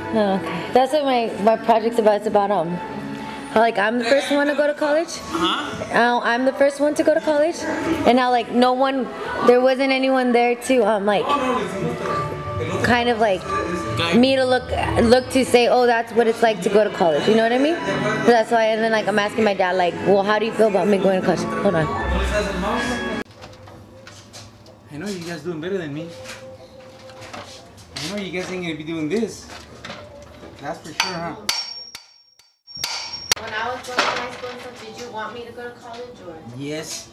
Okay. That's what my project's about. It's about how like I'm the first one to go to college. I'm the first one to go to college, and now like there wasn't anyone there to like kind of like me to look to say, oh, that's what it's like to go to college. You know what I mean? So that's why. And then like I'm asking my dad like, well, how do you feel about me going to college? Hold on. I know you guys doing better than me. I know you guys ain't gonna be doing this. That's for sure, huh? When I was going to high school and stuff, did you want me to go to college or? Yes,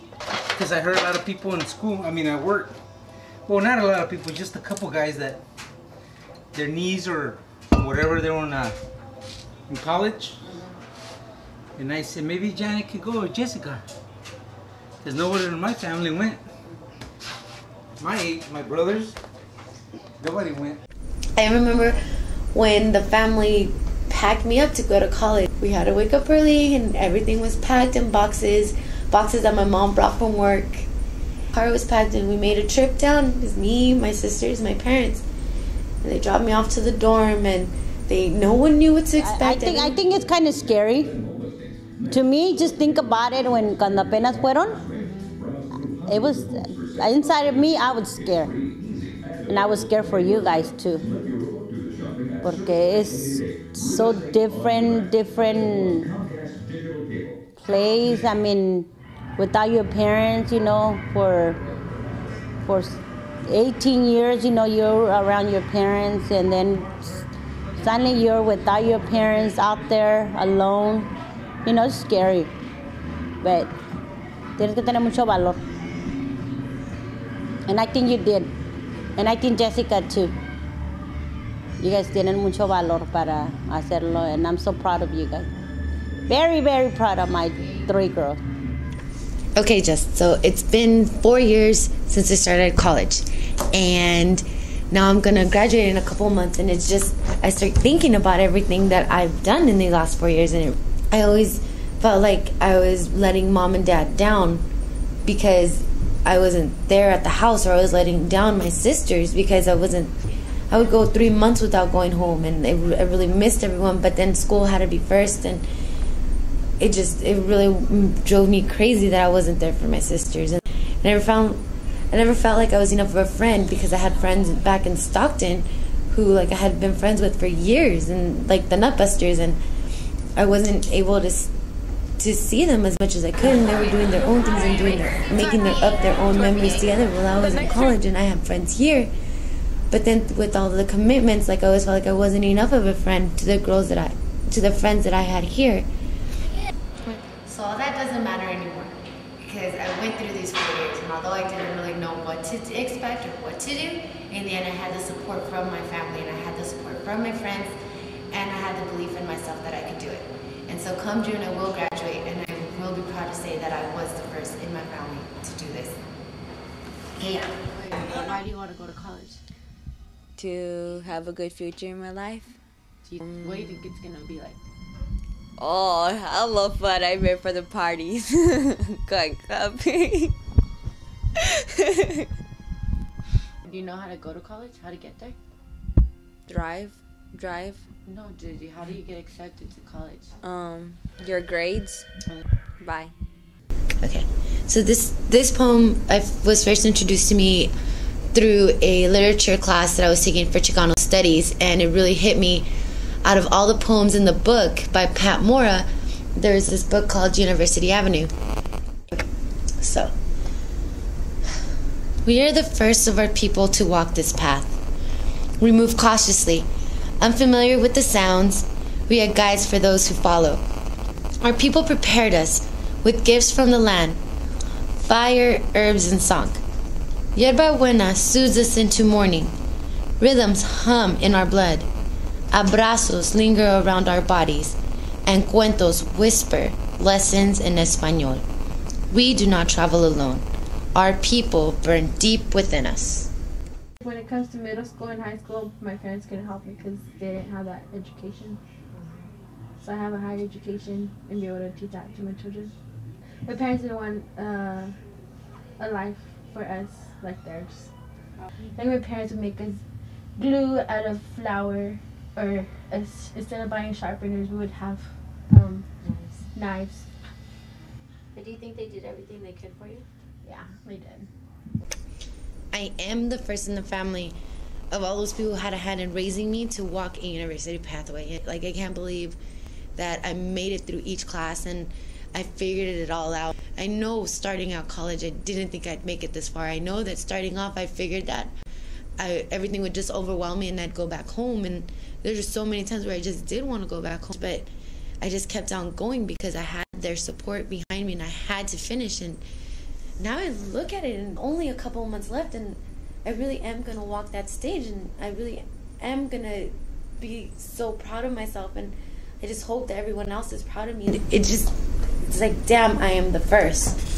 because I heard a lot of people in school, at work. Well, not a lot of people, just a couple guys that their niece or whatever they're on in college. And I said, maybe Janet could go or Jessica. Because nobody in my family went. My age, my brothers, nobody went. I remember when the family packed me up to go to college. We had to wake up early and everything was packed in boxes that my mom brought from work. Car was packed and we made a trip down. It was me, my sisters, my parents. And they dropped me off to the dorm and no one knew what to expect. I think it's kind of scary. To me, just think about it cuando apenas fueron. It was, inside of me, I was scared. And I was scared for you guys too. Porque it's so different place. I mean, without your parents, for 18 years, you're around your parents, and then suddenly you're without your parents out there alone. It's scary. But tienes que tener mucho valor. And I think you did. And I think Jessica too. You guys tienen mucho valor para hacerlo, and I'm so proud of you guys. Very, very proud of my 3 girls. Okay, Jess, so it's been 4 years since I started college, and now I'm gonna graduate in a couple months, and it's just, I start thinking about everything that I've done in the last 4 years, and I always felt like I was letting mom and dad down because I wasn't there at the house, or I was letting down my sisters because I would go 3 months without going home, and I really missed everyone, but then school had to be first, and it really drove me crazy that I wasn't there for my sisters. And I never felt like I was enough of a friend because I had friends back in Stockton who like I had been friends with for years, and like the Nutbusters, and I wasn't able to see them as much as I could, and they were doing their own things and making up their own memories together while I was in college, and I had friends here. But then with all the commitments, like I always felt like I wasn't enough of a friend to the friends that I had here. So all that doesn't matter anymore because I went through these 4 years, and although I didn't really know what to expect or what to do, in the end I had the support from my family, and I had the support from my friends, and I had the belief in myself that I could do it. And so come June I will graduate, and I will be proud to say that I was the first in my family to do this. Yeah. Why do you want to go to college? To have a good future in my life. What do you think it's gonna be like? Oh, hella fun. I'm here for the parties. Going clubbing. Do you know how to go to college? How to get there? Drive. No, how do you get accepted to college? Your grades. Bye. Okay, so this poem was first introduced to me through a literature class that I was taking for Chicano Studies, and it really hit me. Out of all the poems in the book by Pat Mora, there's this book called University Avenue. So, we are the first of our people to walk this path. We move cautiously, unfamiliar with the sounds. We are guides for those who follow. Our people prepared us with gifts from the land, fire, herbs, and song. Yerba buena soothes us into morning. Rhythms hum in our blood. Abrazos linger around our bodies, and cuentos whisper lessons in Espanol. We do not travel alone. Our people burn deep within us. When it comes to middle school and high school, my parents couldn't help me because they didn't have that education. So I have a higher education and be able to teach that to my children. My parents didn't want a life for us like theirs. Like my parents would make us glue out of flour or instead of buying sharpeners, we would have knives. But do you think they did everything they could for you? Yeah, they did. I am the first in the family of all those people who had a hand in raising me to walk a university pathway. Like, I can't believe that I made it through each class and I figured it all out. I know starting out college, I didn't think I'd make it this far. I know that starting off, I figured that everything would just overwhelm me and I'd go back home. And there's just so many times where I just did want to go back home. But I just kept on going because I had their support behind me and I had to finish. And now I look at it and only a couple of months left and I really am going to walk that stage and I really am going to be so proud of myself, and I just hope that everyone else is proud of me. It's like, damn, I am the first.